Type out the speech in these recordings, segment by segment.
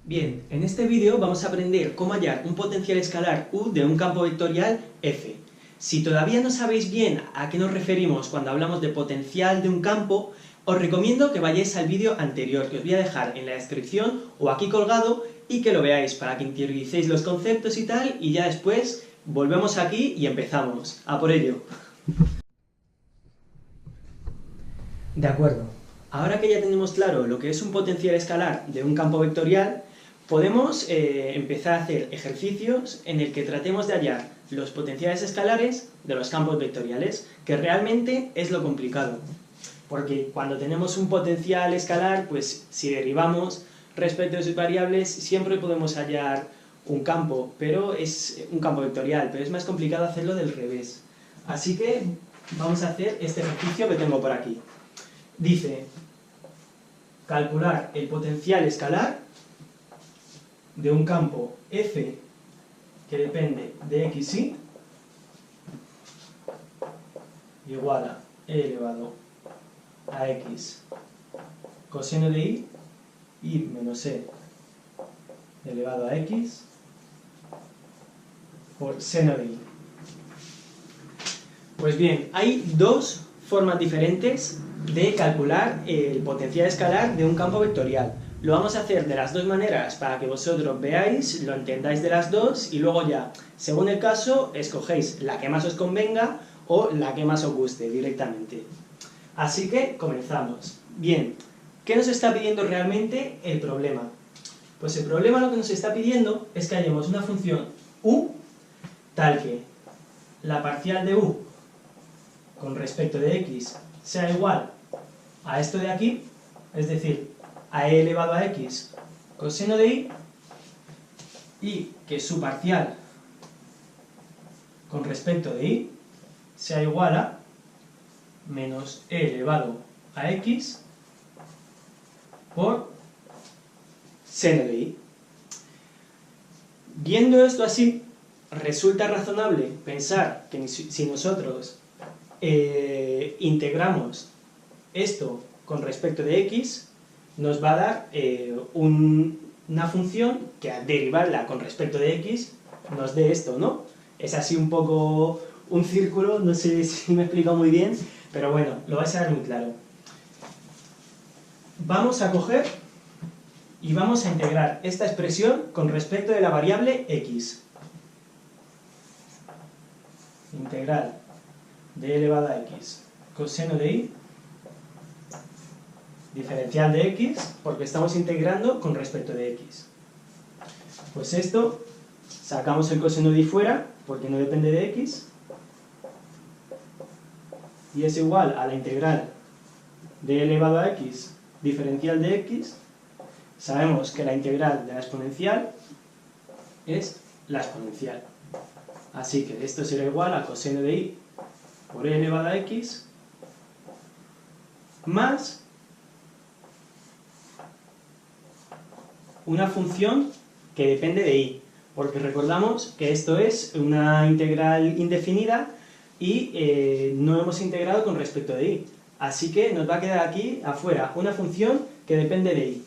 Bien, en este vídeo vamos a aprender cómo hallar un potencial escalar U de un campo vectorial F. Si todavía no sabéis bien a qué nos referimos cuando hablamos de potencial de un campo, os recomiendo que vayáis al vídeo anterior, que os voy a dejar en la descripción o aquí colgado, y que lo veáis para que interioricéis los conceptos y tal, y ya después volvemos aquí y empezamos. ¡A por ello! De acuerdo. Ahora que ya tenemos claro lo que es un potencial escalar de un campo vectorial, podemos empezar a hacer ejercicios en el que tratemos de hallar los potenciales escalares de los campos vectoriales, que realmente es lo complicado. Porque cuando tenemos un potencial escalar, pues si derivamos respecto de sus variables, siempre podemos hallar un campo, pero es un campo vectorial, pero es más complicado hacerlo del revés. Así que vamos a hacer este ejercicio que tengo por aquí. Dice, calcular el potencial escalar de un campo F que depende de xy igual a e elevado a x coseno de y menos e elevado a x por seno de y. Pues bien, hay dos formas diferentes de calcular el potencial escalar de un campo vectorial. Lo vamos a hacer de las dos maneras para que vosotros veáis, lo entendáis de las dos y luego ya, según el caso, escogéis la que más os convenga o la que más os guste directamente. Así que comenzamos. Bien, ¿qué nos está pidiendo realmente el problema? Pues el problema lo que nos está pidiendo es que hallemos una función u tal que la parcial de u con respecto de x sea igual a esto de aquí, es decir, a e elevado a x coseno de y que su parcial con respecto de y sea igual a menos e elevado a x por seno de y. Viendo esto así, resulta razonable pensar que si nosotros integramos esto con respecto de x, nos va a dar una función que al derivarla con respecto de x nos dé esto, ¿no? Es así un poco un círculo, no sé si me he explicado muy bien, pero bueno, lo vais a ver muy claro. Vamos a coger y vamos a integrar esta expresión con respecto de la variable x. Integral de e elevado a x coseno de y diferencial de x, porque estamos integrando con respecto de x. Pues esto, sacamos el coseno de y fuera, porque no depende de x, y es igual a la integral de e elevado a x diferencial de x. Sabemos que la integral de la exponencial es la exponencial. Así que esto será igual a coseno de y por e elevado a x más una función que depende de y, porque recordamos que esto es una integral indefinida y no hemos integrado con respecto de y. Así que nos va a quedar aquí afuera una función que depende de y.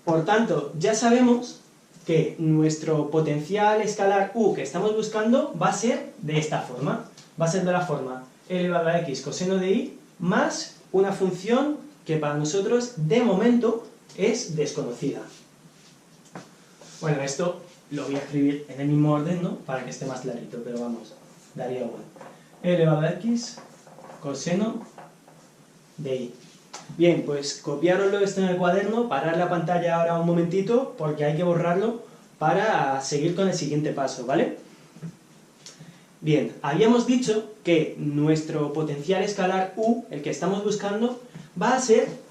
Por tanto, ya sabemos que nuestro potencial escalar u que estamos buscando va a ser de esta forma. Va a ser de la forma e elevado a x coseno de y más una función que para nosotros, de momento, es desconocida. Bueno, esto lo voy a escribir en el mismo orden, ¿no? Para que esté más clarito, pero vamos, daría igual. E elevado a x coseno de y. Bien, pues copiároslo esto en el cuaderno, parar la pantalla ahora un momentito, porque hay que borrarlo para seguir con el siguiente paso, ¿vale? Bien, habíamos dicho que nuestro potencial escalar u, el que estamos buscando, va a ser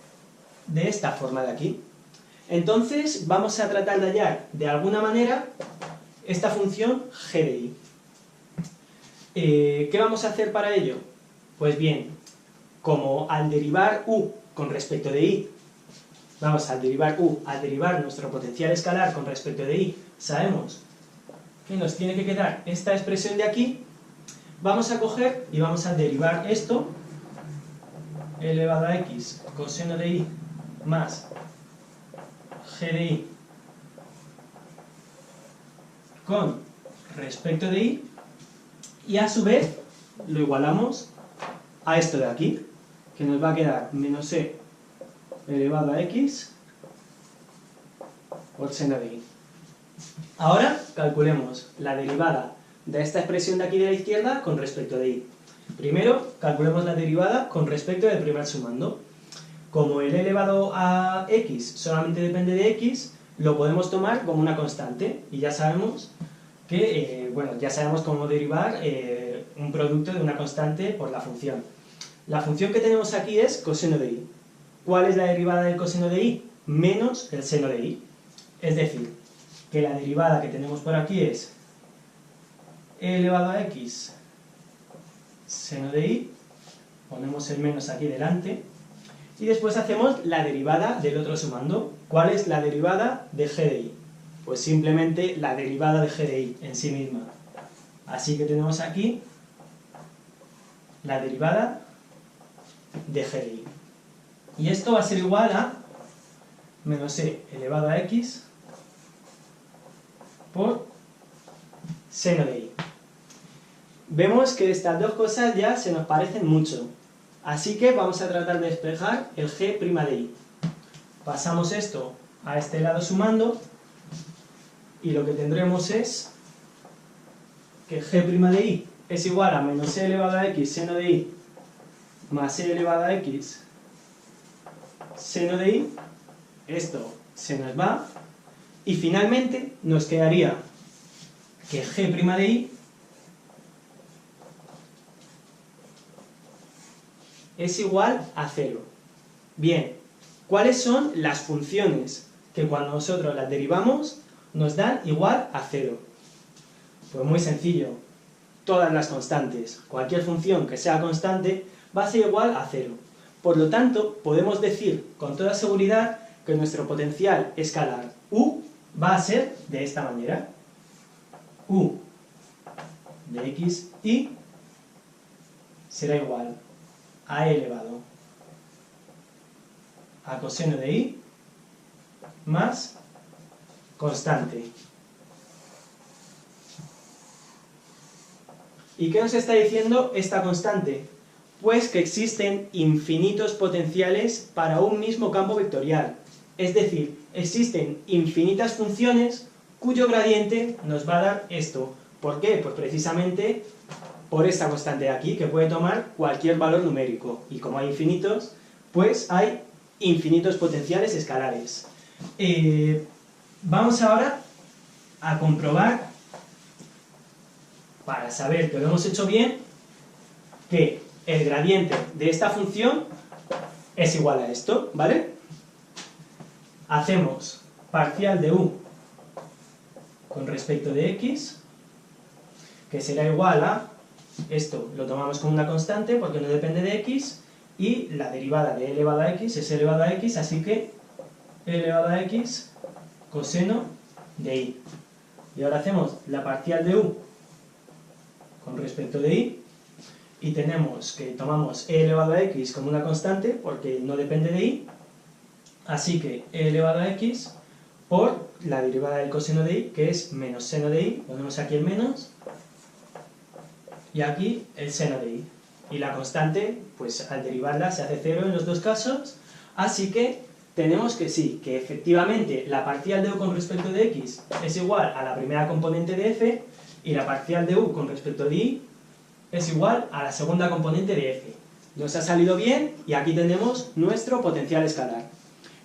de esta forma de aquí. Entonces vamos a tratar de hallar de alguna manera esta función g de y. ¿Qué vamos a hacer para ello? Pues bien, como al derivar u con respecto de y, al derivar nuestro potencial escalar con respecto de y, sabemos que nos tiene que quedar esta expresión de aquí, vamos a coger y vamos a derivar esto, e elevado a x coseno de y más g de i con respecto de i, y a su vez lo igualamos a esto de aquí, que nos va a quedar menos e elevado a x por seno de i. Ahora calculemos la derivada de esta expresión de aquí de la izquierda con respecto de i. Primero calculemos la derivada con respecto del primer sumando. Como el elevado a x solamente depende de x, lo podemos tomar como una constante, y ya sabemos que, bueno, ya sabemos cómo derivar un producto de una constante por la función. La función que tenemos aquí es coseno de i. ¿Cuál es la derivada del coseno de i? Menos el seno de i. Es decir, que la derivada que tenemos por aquí es e elevado a x seno de i, ponemos el menos aquí delante, y después hacemos la derivada del otro sumando. ¿Cuál es la derivada de g de i? Pues simplemente la derivada de g de i en sí misma. Así que tenemos aquí la derivada de g de i. Y esto va a ser igual a menos e elevado a x por seno de i. Vemos que estas dos cosas ya se nos parecen mucho, así que vamos a tratar de despejar el g' de i. Pasamos esto a este lado sumando, y lo que tendremos es que g' de i es igual a menos e elevado a x seno de i más e elevado a x seno de i. Esto se nos va, y finalmente nos quedaría que g' de i es igual a 0. Bien, ¿cuáles son las funciones que cuando nosotros las derivamos nos dan igual a 0? Pues muy sencillo, todas las constantes. Cualquier función que sea constante va a ser igual a 0. Por lo tanto, podemos decir con toda seguridad que nuestro potencial escalar u va a ser de esta manera. U de x y será igual a e elevado a coseno de i más constante. ¿Y qué nos está diciendo esta constante? Pues que existen infinitos potenciales para un mismo campo vectorial. Es decir, existen infinitas funciones cuyo gradiente nos va a dar esto. ¿Por qué? Pues precisamente por esta constante de aquí, que puede tomar cualquier valor numérico. Y como hay infinitos, pues hay infinitos potenciales escalares. Vamos ahora a comprobar, para saber que lo hemos hecho bien, que el gradiente de esta función es igual a esto, ¿vale? Hacemos parcial de u con respecto de x, que será igual a, esto lo tomamos como una constante porque no depende de x, y la derivada de e elevado a x es e elevado a x, así que e elevado a x coseno de i. Y ahora hacemos la parcial de u con respecto de i, y tenemos que tomamos e elevado a x como una constante porque no depende de i, así que e elevado a x por la derivada del coseno de i, que es menos seno de i, ponemos aquí el menos, y aquí el seno de i. Y la constante, pues al derivarla se hace 0 en los dos casos, así que tenemos que sí, que efectivamente la parcial de u con respecto de x es igual a la primera componente de f, y la parcial de u con respecto de i es igual a la segunda componente de f. Nos ha salido bien, y aquí tenemos nuestro potencial escalar.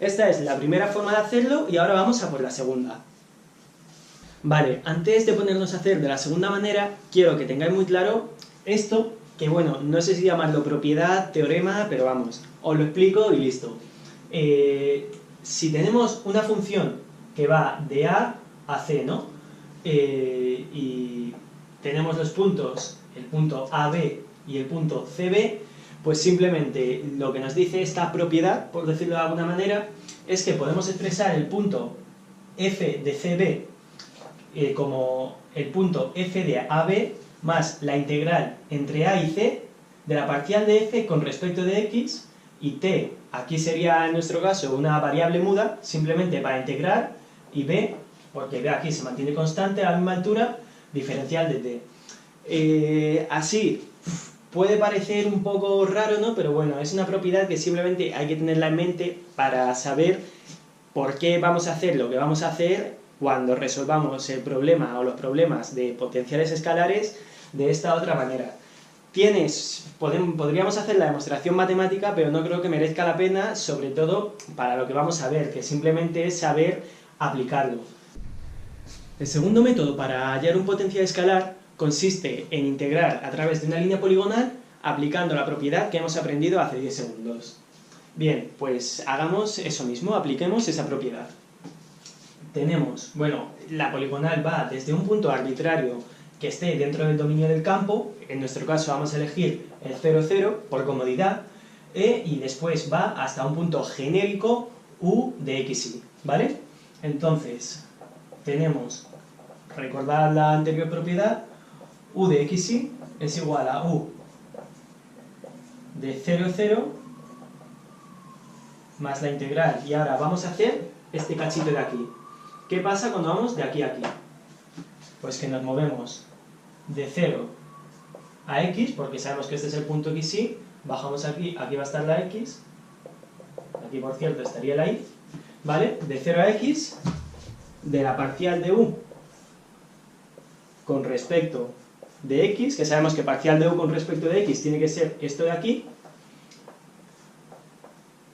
Esta es la primera forma de hacerlo, y ahora vamos a por la segunda. Vale, antes de ponernos a hacer de la segunda manera, quiero que tengáis muy claro esto, que bueno, no sé si llamarlo propiedad, teorema, pero vamos, os lo explico y listo. Si tenemos una función que va de a a c, ¿no? Y tenemos los puntos, el punto AB y el punto CB, pues simplemente lo que nos dice esta propiedad, por decirlo de alguna manera, es que podemos expresar el punto f de CB como el punto f de AB más la integral entre a y c de la parcial de f con respecto de x, y t aquí sería en nuestro caso una variable muda, simplemente para integrar, y b, porque b aquí se mantiene constante a la misma altura, diferencial de t. Así, puede parecer un poco raro, ¿no? Pero bueno, es una propiedad que simplemente hay que tenerla en mente para saber por qué vamos a hacer lo que vamos a hacer cuando resolvamos el problema o los problemas de potenciales escalares de esta otra manera. Podríamos hacer la demostración matemática, pero no creo que merezca la pena, sobre todo para lo que vamos a ver, que simplemente es saber aplicarlo. El segundo método para hallar un potencial escalar consiste en integrar a través de una línea poligonal aplicando la propiedad que hemos aprendido hace 10 segundos. Bien, pues hagamos eso mismo, apliquemos esa propiedad. Tenemos, bueno, la poligonal va desde un punto arbitrario que esté dentro del dominio del campo, en nuestro caso vamos a elegir el 0, 0 por comodidad, y después va hasta un punto genérico u de xy, ¿vale? Entonces, tenemos, recordad la anterior propiedad, u de xy es igual a u de 0, 0 más la integral. Y ahora vamos a hacer este cachito de aquí. ¿Qué pasa cuando vamos de aquí a aquí? Pues que nos movemos de 0 a x, porque sabemos que este es el punto xy, bajamos aquí, aquí va a estar la x, aquí por cierto estaría la y, ¿vale? De 0 a x, de la parcial de u con respecto de x, que sabemos que parcial de u con respecto de x tiene que ser esto de aquí,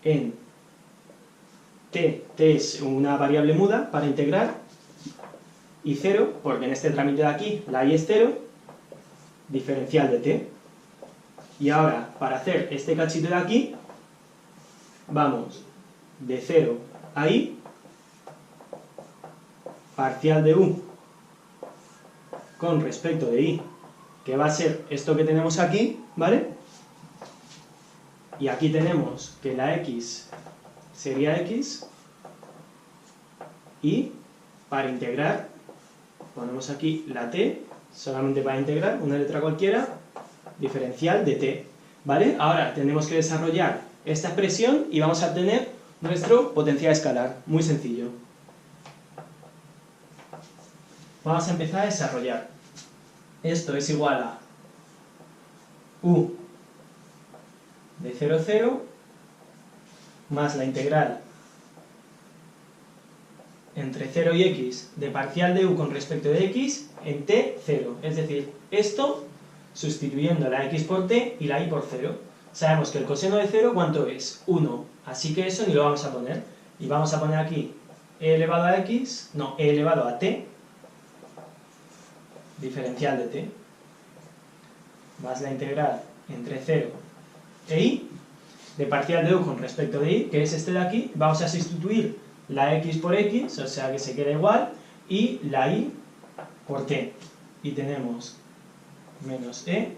en t es una variable muda para integrar, y 0, porque en este trámite de aquí la y es 0, diferencial de t. Y ahora, para hacer este cachito de aquí, vamos de 0 a y, parcial de u con respecto de y, que va a ser esto que tenemos aquí, ¿vale? Y aquí tenemos que la x sería x, y para integrar ponemos aquí la t, solamente para integrar, una letra cualquiera, diferencial de t, ¿vale? Ahora tenemos que desarrollar esta expresión y vamos a obtener nuestro potencial escalar, muy sencillo. Vamos a empezar a desarrollar. Esto es igual a u de 0, 0 más la integral entre 0 y x de parcial de u con respecto de x en t, 0. Es decir, esto sustituyendo la x por t y la y por 0. Sabemos que el coseno de 0, ¿cuánto es? 1. Así que eso ni lo vamos a poner. Y vamos a poner aquí e elevado a x, no, e elevado a t, diferencial de t, más la integral entre 0 e y, de parcial de u con respecto de y, que es este de aquí. Vamos a sustituir la x por x, o sea que se queda igual, y la y por t. Y tenemos menos e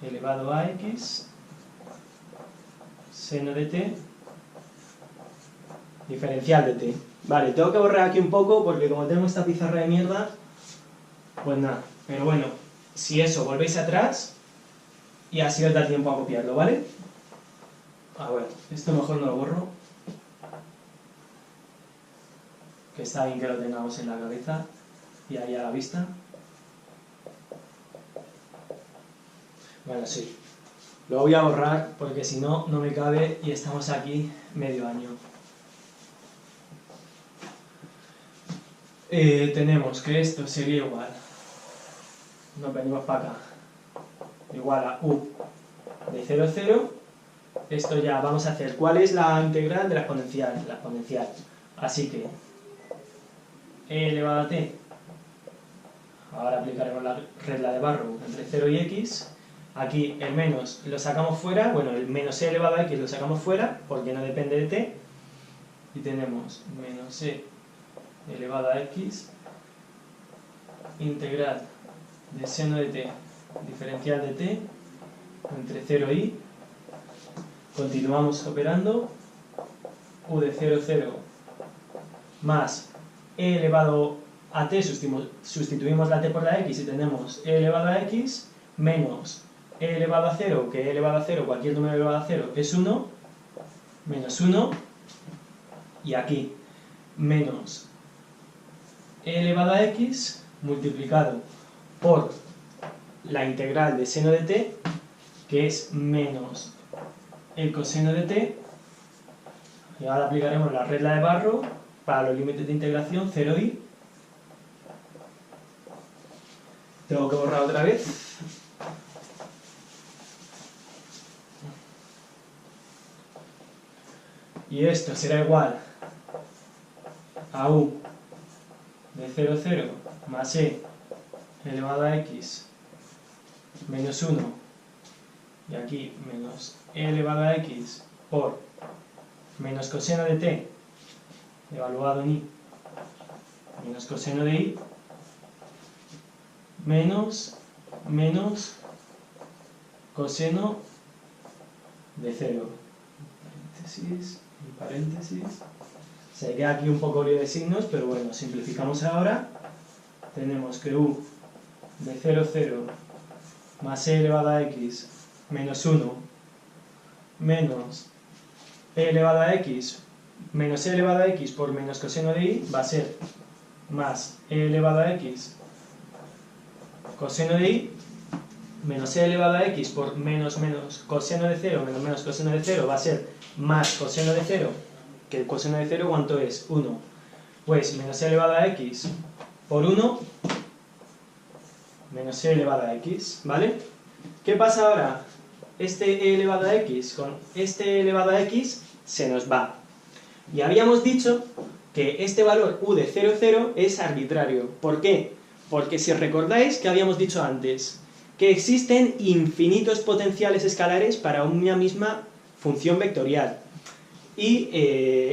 elevado a x seno de t diferencial de t. Vale, tengo que borrar aquí un poco porque como tengo esta pizarra de mierda, pues nada. Pero bueno, si eso, volvéis atrás y así os da tiempo a copiarlo, ¿vale? Ah, bueno, esto mejor no lo borro, que está bien que lo tengamos en la cabeza y ahí a la vista. Bueno, sí, lo voy a borrar porque si no, no me cabe y estamos aquí medio año. Tenemos que esto sería igual, nos venimos para acá, igual a u de 0, 0. Esto ya vamos a hacer, ¿cuál es la integral de la exponencial? La exponencial. Así que e elevado a t, ahora aplicaremos la regla de Barrow entre 0 y x. Aquí el menos lo sacamos fuera, bueno, el menos e elevado a x lo sacamos fuera porque no depende de t, y tenemos menos e elevado a x integral de seno de t diferencial de t entre 0 y, continuamos operando, u de 0, 0 más e elevado a t, sustituimos la t por la x y tenemos e elevado a x menos e elevado a 0, que e elevado a 0, cualquier número elevado a 0 es 1, menos 1, y aquí menos e elevado a x multiplicado por la integral de seno de t, que es menos el coseno de t, y ahora aplicaremos la regla de Barrow para los límites de integración 0i. Tengo que borrar otra vez. Y esto será igual a u de 0, 0 más e elevado a x menos 1, y aquí menos e elevado a x por menos coseno de t evaluado en i menos coseno de i menos coseno de 0. Paréntesis y paréntesis. Se queda aquí un poco lío de signos, pero bueno, simplificamos ahora. Tenemos que u de 0, 0 más e elevado a x menos 1 menos e elevado a x menos e elevado a x por menos coseno de i va a ser más e elevado a x coseno de i menos e elevado a x por menos coseno de 0 menos coseno de 0 va a ser más coseno de 0, que el coseno de 0 ¿cuánto es? 1. Pues menos e elevado a x por 1 menos e elevado a x, ¿vale? ¿Qué pasa ahora? Este e elevado a x con este e elevado a x se nos va. Y habíamos dicho que este valor u de 0, 0 es arbitrario. ¿Por qué? Porque si recordáis que habíamos dicho antes que existen infinitos potenciales escalares para una misma función vectorial. Y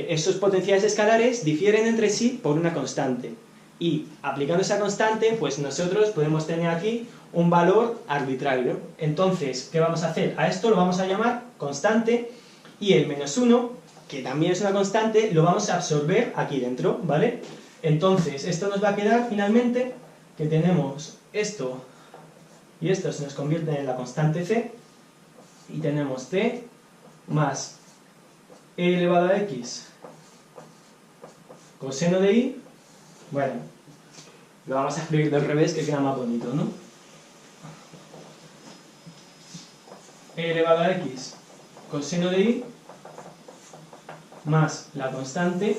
esos potenciales escalares difieren entre sí por una constante. Y aplicando esa constante, pues nosotros podemos tener aquí un valor arbitrario. Entonces, ¿qué vamos a hacer? A esto lo vamos a llamar constante, y el menos 1, que también es una constante, lo vamos a absorber aquí dentro, ¿vale? Entonces, esto nos va a quedar finalmente que tenemos esto, y esto se nos convierte en la constante c, y tenemos c más e elevado a x coseno de i. Bueno, lo vamos a escribir del revés, que queda más bonito, ¿no? E elevado a x coseno de i más la constante,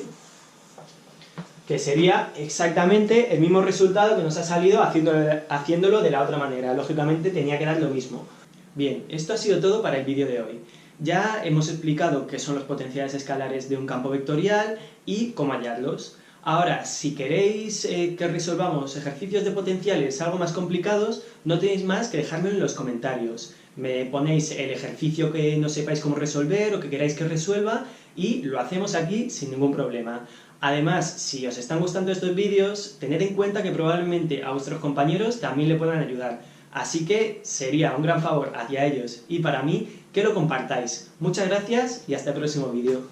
que sería exactamente el mismo resultado que nos ha salido haciéndolo de la otra manera. Lógicamente tenía que dar lo mismo. Bien, esto ha sido todo para el vídeo de hoy. Ya hemos explicado qué son los potenciales escalares de un campo vectorial y cómo hallarlos. Ahora, si queréis que resolvamos ejercicios de potenciales algo más complicados, no tenéis más que dejármelo en los comentarios. Me ponéis el ejercicio que no sepáis cómo resolver o que queráis que resuelva y lo hacemos aquí sin ningún problema. Además, si os están gustando estos vídeos, tened en cuenta que probablemente a vuestros compañeros también le puedan ayudar. Así que sería un gran favor hacia ellos y para mí que lo compartáis. Muchas gracias y hasta el próximo vídeo.